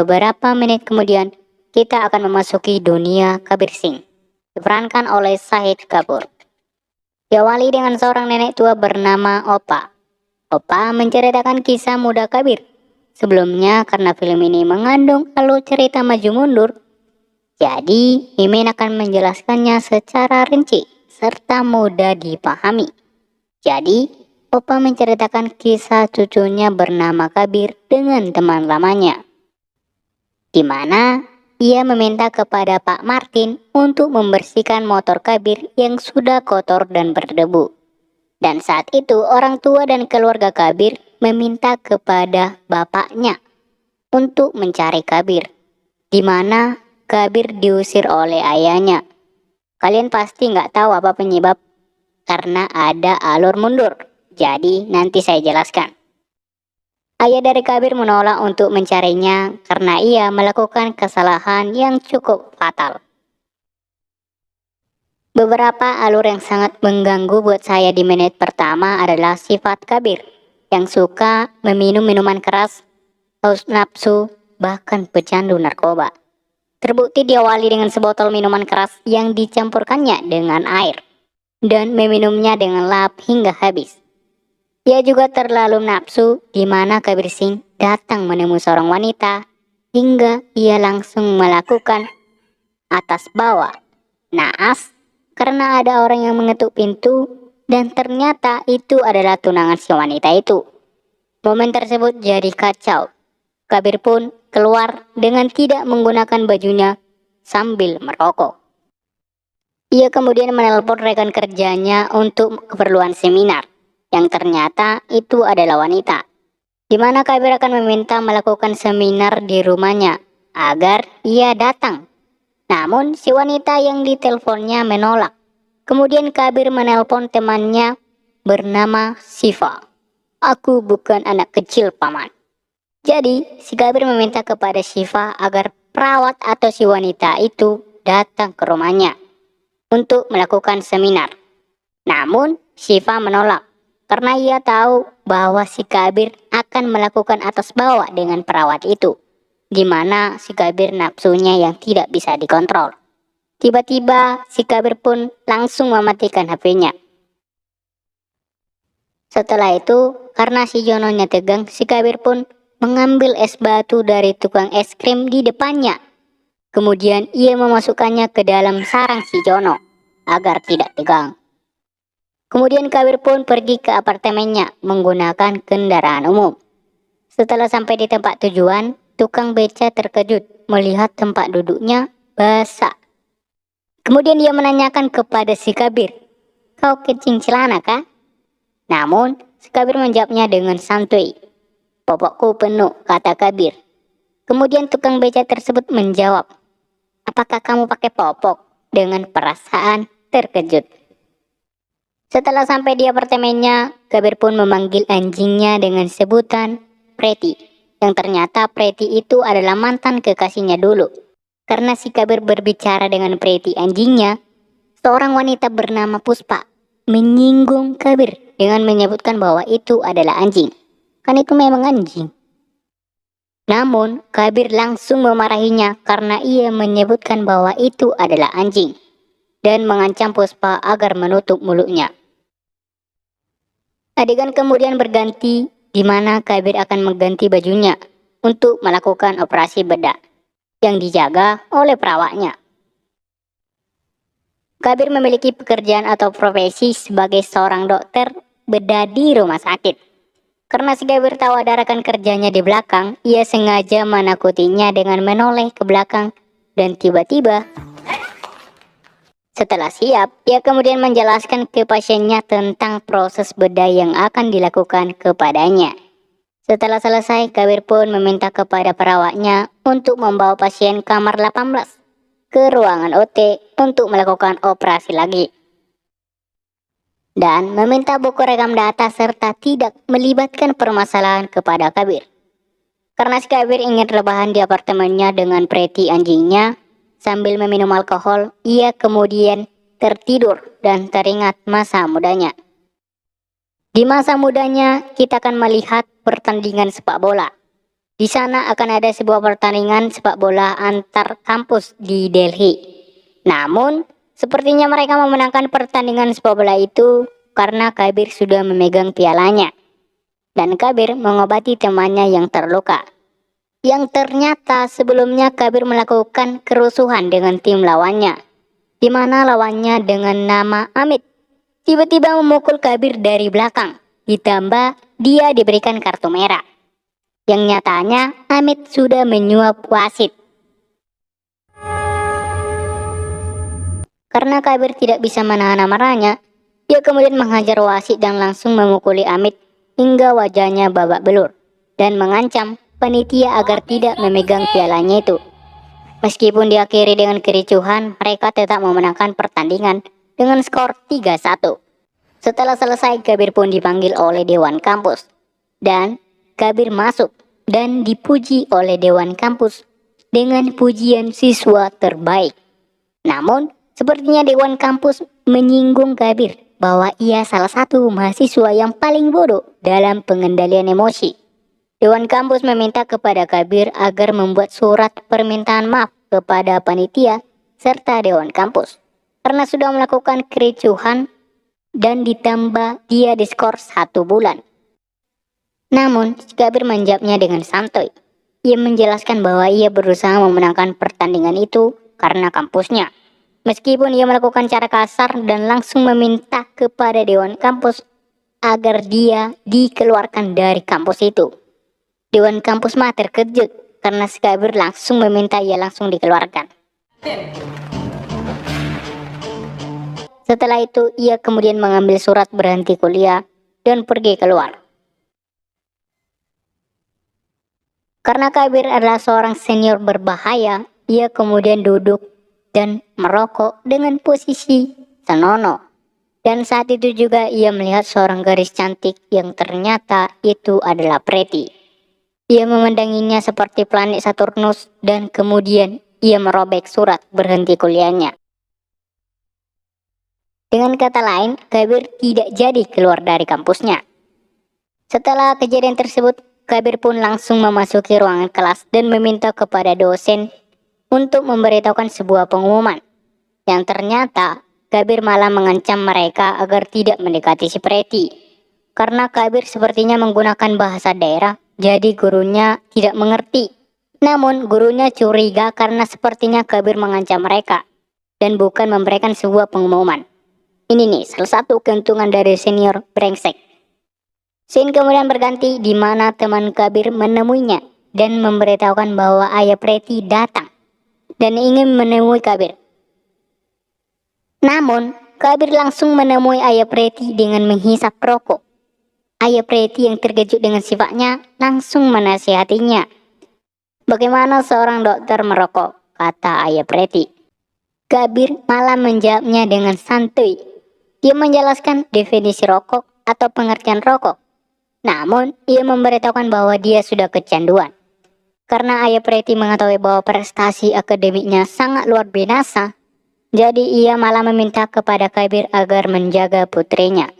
beberapa menit kemudian, kita akan memasuki dunia Kabir Singh, diperankan oleh Shahid Kapoor. Diawali dengan seorang nenek tua bernama Opa. Opa menceritakan kisah muda Kabir. Sebelumnya, karena film ini mengandung alur cerita maju mundur, jadi Mimin akan menjelaskannya secara rinci serta mudah dipahami. Jadi, Opa menceritakan kisah cucunya bernama Kabir dengan teman lamanya, di mana ia meminta kepada Pak Martin untuk membersihkan motor Kabir yang sudah kotor dan berdebu. Dan saat itu orang tua dan keluarga Kabir meminta kepada bapaknya untuk mencari Kabir, di mana Kabir diusir oleh ayahnya. Kalian pasti nggak tahu apa penyebab, karena ada alur mundur. Jadi nanti saya jelaskan. Ayah dari Kabir menolak untuk mencarinya karena ia melakukan kesalahan yang cukup fatal. Beberapa alur yang sangat mengganggu buat saya di menit pertama adalah sifat Kabir yang suka meminum minuman keras, haus nafsu, bahkan pecandu narkoba. Terbukti diawali dengan sebotol minuman keras yang dicampurkannya dengan air dan meminumnya dengan lahap hingga habis. Ia juga terlalu nafsu, di mana Kabir Singh datang menemui seorang wanita hingga ia langsung melakukan atas bawah naas karena ada orang yang mengetuk pintu dan ternyata itu adalah tunangan si wanita itu. Momen tersebut jadi kacau. Kabir pun keluar dengan tidak menggunakan bajunya sambil merokok. Ia kemudian menelpon rekan kerjanya untuk keperluan seminar, yang ternyata itu adalah wanita, di mana Kabir akan meminta melakukan seminar di rumahnya agar ia datang. Namun si wanita yang diteleponnya menolak. Kemudian Kabir menelpon temannya bernama Siva. "Aku bukan anak kecil, Paman." Jadi si Kabir meminta kepada Siva agar perawat atau si wanita itu datang ke rumahnya untuk melakukan seminar. Namun Siva menolak karena ia tahu bahwa si Kabir akan melakukan atas bawah dengan perawat itu, di mana si Kabir nafsunya yang tidak bisa dikontrol. Tiba-tiba si Kabir pun langsung mematikan HP-nya. Setelah itu, karena si Jononya tegang, si Kabir pun mengambil es batu dari tukang es krim di depannya. Kemudian ia memasukkannya ke dalam sarang si Jono agar tidak tegang. Kemudian Kabir pun pergi ke apartemennya menggunakan kendaraan umum. Setelah sampai di tempat tujuan, tukang beca terkejut melihat tempat duduknya basah. Kemudian dia menanyakan kepada si Kabir, "Kau kencing celana kah?" Namun si Kabir menjawabnya dengan santuy, "Popokku penuh," kata Kabir. Kemudian tukang beca tersebut menjawab, "Apakah kamu pakai popok?" dengan perasaan terkejut. Setelah sampai di apartemennya, Kabir pun memanggil anjingnya dengan sebutan Preti, yang ternyata Preti itu adalah mantan kekasihnya dulu. Karena si Kabir berbicara dengan Preti anjingnya, seorang wanita bernama Puspa menyinggung Kabir dengan menyebutkan bahwa itu adalah anjing. Kan itu memang anjing. Namun Kabir langsung memarahinya karena ia menyebutkan bahwa itu adalah anjing dan mengancam Puspa agar menutup mulutnya. Adegan kemudian berganti, di mana Kabir akan mengganti bajunya untuk melakukan operasi bedah yang dijaga oleh perawatnya. Kabir memiliki pekerjaan atau profesi sebagai seorang dokter bedah di rumah sakit. Karena si Kabir tahu ada rekan kerjanya di belakang, ia sengaja menakutinya dengan menoleh ke belakang dan tiba-tiba setelah siap, ia kemudian menjelaskan ke pasiennya tentang proses bedah yang akan dilakukan kepadanya. Setelah selesai, Kabir pun meminta kepada perawatnya untuk membawa pasien kamar 18 ke ruangan OT untuk melakukan operasi lagi. Dan meminta buku rekam data serta tidak melibatkan permasalahan kepada Kabir. Karena si Kabir ingin rebahan di apartemennya dengan Preti anjingnya, sambil meminum alkohol, ia kemudian tertidur dan teringat masa mudanya. Di masa mudanya, kita akan melihat pertandingan sepak bola, Di sana akan ada sebuah pertandingan sepak bola antar kampus di Delhi. Namun, sepertinya mereka memenangkan pertandingan sepak bola itu karena Kabir sudah memegang pialanya. Dan Kabir mengobati temannya yang terluka. Yang ternyata sebelumnya Kabir melakukan kerusuhan dengan tim lawannya, di mana lawannya dengan nama Amit tiba-tiba memukul Kabir dari belakang, ditambah dia diberikan kartu merah. Yang nyatanya Amit sudah menyuap wasit. Karena Kabir tidak bisa menahan amarahnya, dia kemudian menghajar wasit dan langsung memukuli Amit hingga wajahnya babak belur dan mengancam panitia agar tidak memegang pialanya itu. Meskipun diakhiri dengan kericuhan, mereka tetap memenangkan pertandingan dengan skor 3-1. Setelah selesai, Kabir pun dipanggil oleh Dewan Kampus. Dan Kabir masuk dan dipuji oleh Dewan Kampus dengan pujian siswa terbaik. Namun, sepertinya Dewan Kampus menyinggung Kabir bahwa ia salah satu mahasiswa yang paling bodoh dalam pengendalian emosi. Dewan Kampus meminta kepada Kabir agar membuat surat permintaan maaf kepada panitia serta Dewan Kampus karena sudah melakukan kericuhan dan ditambah dia diskor 1 bulan. Namun, Kabir menjawabnya dengan santai. Ia menjelaskan bahwa ia berusaha memenangkan pertandingan itu karena kampusnya. Meskipun ia melakukan cara kasar dan langsung meminta kepada Dewan Kampus agar dia dikeluarkan dari kampus itu. Dewan Kampus mah terkejut karena Kabir langsung meminta ia langsung dikeluarkan. Setelah itu, ia kemudian mengambil surat berhenti kuliah dan pergi keluar. Karena Kabir adalah seorang senior berbahaya, ia kemudian duduk dan merokok dengan posisi senonoh. Dan saat itu juga ia melihat seorang gadis cantik yang ternyata itu adalah Preti. Ia memandanginya seperti planet Saturnus dan kemudian ia merobek surat berhenti kuliahnya. Dengan kata lain, Kabir tidak jadi keluar dari kampusnya. Setelah kejadian tersebut, Kabir pun langsung memasuki ruangan kelas dan meminta kepada dosen untuk memberitahukan sebuah pengumuman. Yang ternyata, Kabir malah mengancam mereka agar tidak mendekati si Preti. Karena Kabir sepertinya menggunakan bahasa daerah, jadi gurunya tidak mengerti. Namun gurunya curiga karena sepertinya Kabir mengancam mereka dan bukan memberikan sebuah pengumuman. Ini nih salah satu keuntungan dari senior brengsek. Scene kemudian berganti di mana teman Kabir menemuinya dan memberitahukan bahwa ayah Preti datang dan ingin menemui Kabir. Namun Kabir langsung menemui ayah Preti dengan menghisap rokok. Ayah Preti yang terkejut dengan sifatnya langsung menasihatinya. Bagaimana seorang dokter merokok, kata ayah Preti. Kabir malah menjawabnya dengan santuy. Dia menjelaskan definisi rokok atau pengertian rokok. Namun, ia memberitahukan bahwa dia sudah kecanduan. Karena ayah Preti mengetahui bahwa prestasi akademiknya sangat luar biasa, jadi ia malah meminta kepada Kabir agar menjaga putrinya.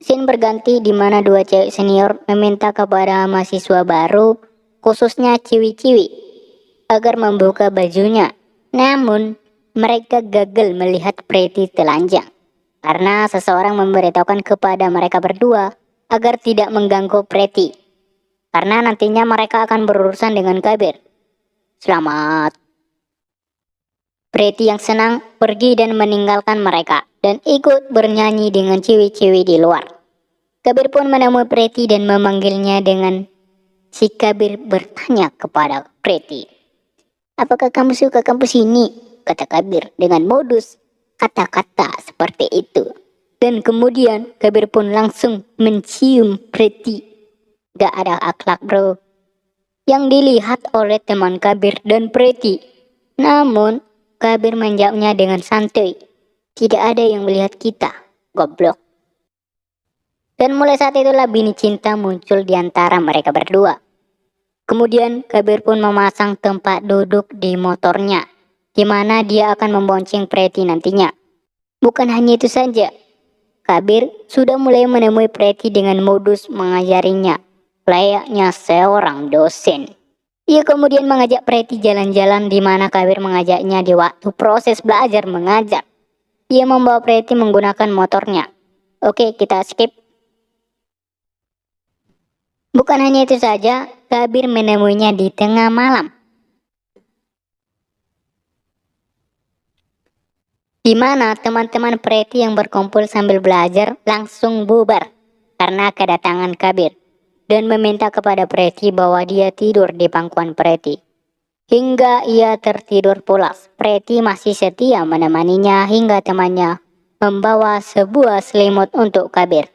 Scene berganti di mana dua cewek senior meminta kepada mahasiswa baru, khususnya ciwi-ciwi, agar membuka bajunya. Namun, mereka gagal melihat Preti telanjang, karena seseorang memberitahukan kepada mereka berdua agar tidak mengganggu Preti, karena nantinya mereka akan berurusan dengan Kabir. Selamat. Preti yang senang pergi dan meninggalkan mereka dan ikut bernyanyi dengan ciwi-ciwi di luar. Kabir pun menemui Preti dan memanggilnya dengan si Kabir bertanya kepada Preti. Apakah kamu suka kampus ini? Kata Kabir dengan modus kata-kata seperti itu. Dan kemudian Kabir pun langsung mencium Preti. Gak ada akhlak bro. Yang dilihat oleh teman Kabir dan Preti. Namun Kabir menjawabnya dengan santai. Tidak ada yang melihat kita, goblok. Dan mulai saat itulah bini cinta muncul di antara mereka berdua. Kemudian Kabir pun memasang tempat duduk di motornya, di mana dia akan membonceng Preti nantinya. Bukan hanya itu saja, Kabir sudah mulai menemui Preti dengan modus mengajarinya layaknya seorang dosen. Ia kemudian mengajak Preti jalan-jalan di mana Kabir mengajaknya di waktu proses belajar mengajar. Ia membawa Preti menggunakan motornya. Oke, kita skip. Bukan hanya itu saja, Kabir menemuinya di tengah malam, di mana teman-teman Preti yang berkumpul sambil belajar langsung bubar karena kedatangan Kabir, dan meminta kepada Preti bahwa dia tidur di pangkuan Preti. Hingga ia tertidur pulas, Preti masih setia menemaninya hingga temannya membawa sebuah selimut untuk Kabir.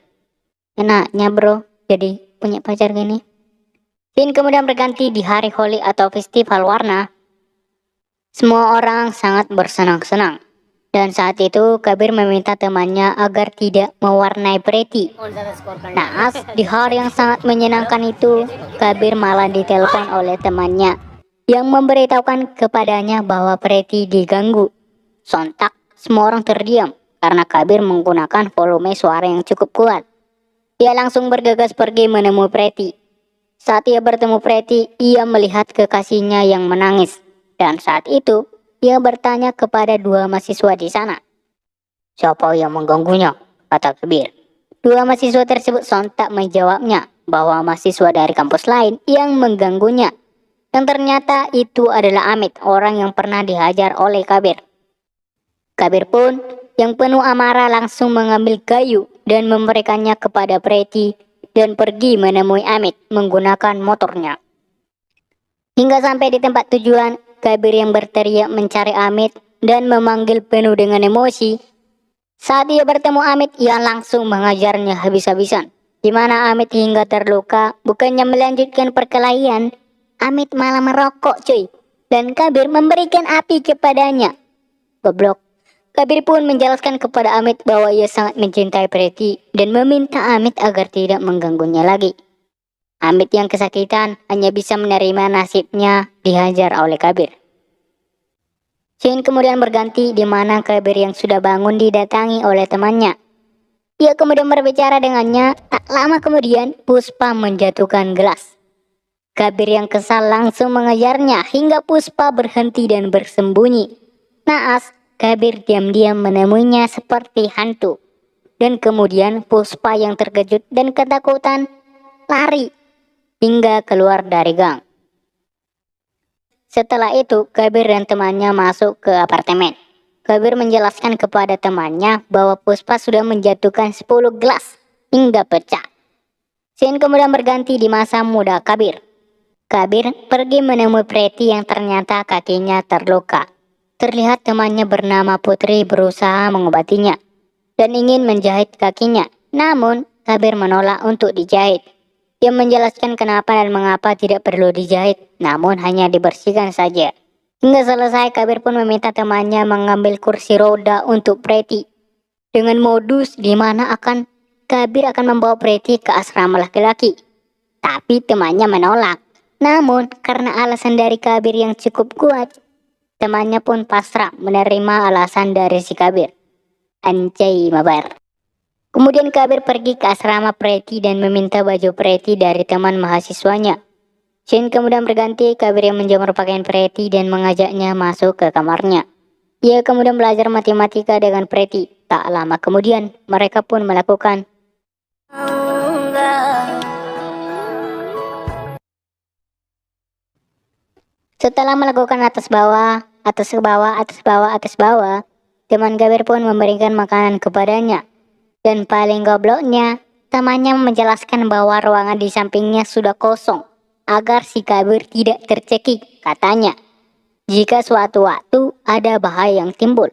Enaknya bro, jadi punya pacar gini. Scene kemudian berganti di hari Holi atau festival warna. Semua orang sangat bersenang-senang. Dan saat itu Kabir meminta temannya agar tidak mewarnai Preti. Naas, di hari yang sangat menyenangkan itu, Kabir malah ditelepon oleh temannya yang memberitahukan kepadanya bahwa Preti diganggu. Sontak, semua orang terdiam karena Kabir menggunakan volume suara yang cukup kuat. Ia langsung bergegas pergi menemui Preti. Saat ia bertemu Preti, ia melihat kekasihnya yang menangis. Dan saat itu, ia bertanya kepada dua mahasiswa di sana. Siapa yang mengganggunya? Kata Kabir. Dua mahasiswa tersebut sontak menjawabnya bahwa mahasiswa dari kampus lain yang mengganggunya. Yang ternyata itu adalah Amit, orang yang pernah dihajar oleh Kabir. Kabir pun yang penuh amarah langsung mengambil kayu dan memberikannya kepada Preti dan pergi menemui Amit menggunakan motornya. Hingga sampai di tempat tujuan, Kabir yang berteriak mencari Amit dan memanggil penuh dengan emosi. Saat ia bertemu Amit, ia langsung mengajarnya habis-habisan. Di mana Amit hingga terluka, bukannya melanjutkan perkelahian, Amit malah merokok cuy. Dan Kabir memberikan api kepadanya. Goblok. Kabir pun menjelaskan kepada Amit bahwa ia sangat mencintai Preti dan meminta Amit agar tidak mengganggunya lagi. Amit yang kesakitan hanya bisa menerima nasibnya dihajar oleh Kabir. Scene kemudian berganti di mana Kabir yang sudah bangun didatangi oleh temannya. Ia kemudian berbicara dengannya. Tak lama kemudian Puspa menjatuhkan gelas. Kabir yang kesal langsung mengejarnya hingga Puspa berhenti dan bersembunyi. Naas, Kabir diam-diam menemuinya seperti hantu. Dan kemudian Puspa yang terkejut dan ketakutan lari hingga keluar dari gang. Setelah itu, Kabir dan temannya masuk ke apartemen. Kabir menjelaskan kepada temannya bahwa Puspa sudah menjatuhkan 10 gelas hingga pecah. Scene kemudian berganti di masa muda Kabir. Kabir pergi menemui Preti yang ternyata kakinya terluka. Terlihat temannya bernama Putri berusaha mengobatinya dan ingin menjahit kakinya. Namun, Kabir menolak untuk dijahit. Ia menjelaskan kenapa dan mengapa tidak perlu dijahit, namun hanya dibersihkan saja. Hingga selesai, Kabir pun meminta temannya mengambil kursi roda untuk Preti. Dengan modus di mana Kabir akan membawa Preti ke asrama laki-laki. Tapi temannya menolak. Namun, karena alasan dari Kabir yang cukup kuat, temannya pun pasrah menerima alasan dari si Kabir. Anjay mabar. Kemudian Kabir pergi ke asrama Preti dan meminta baju Preti dari teman mahasiswanya. Scene kemudian berganti, Kabir yang menjemur pakaian Preti dan mengajaknya masuk ke kamarnya. Ia kemudian belajar matematika dengan Preti. Tak lama kemudian, mereka pun melakukan Setelah melakukan atas bawah, atas ke bawah, atas bawah, atas bawah, teman Kabir pun memberikan makanan kepadanya. Dan paling gobloknya, temannya menjelaskan bahwa ruangan di sampingnya sudah kosong, agar si Kabir tidak tercekik, katanya. Jika suatu waktu ada bahaya yang timbul.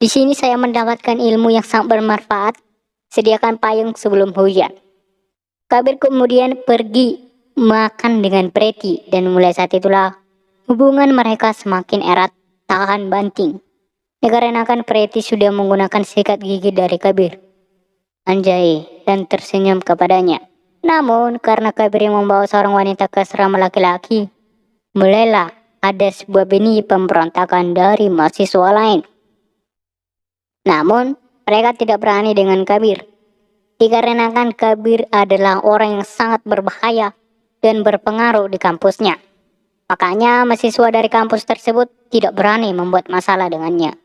Di sini saya mendapatkan ilmu yang sangat bermanfaat, sediakan payung sebelum hujan. Kabir kemudian pergi makan dengan Preti, dan mulai saat itulah hubungan mereka semakin erat, tahan banting. Dikarenakan Preti sudah menggunakan sikat gigi dari Kabir. Anjay, dan tersenyum kepadanya. Namun, karena Kabir yang membawa seorang wanita ke asrama laki-laki, mulailah ada sebuah benih pemberontakan dari mahasiswa lain. Namun, mereka tidak berani dengan Kabir. Dikarenakan Kabir adalah orang yang sangat berbahaya dan berpengaruh di kampusnya. Makanya mahasiswa dari kampus tersebut tidak berani membuat masalah dengannya.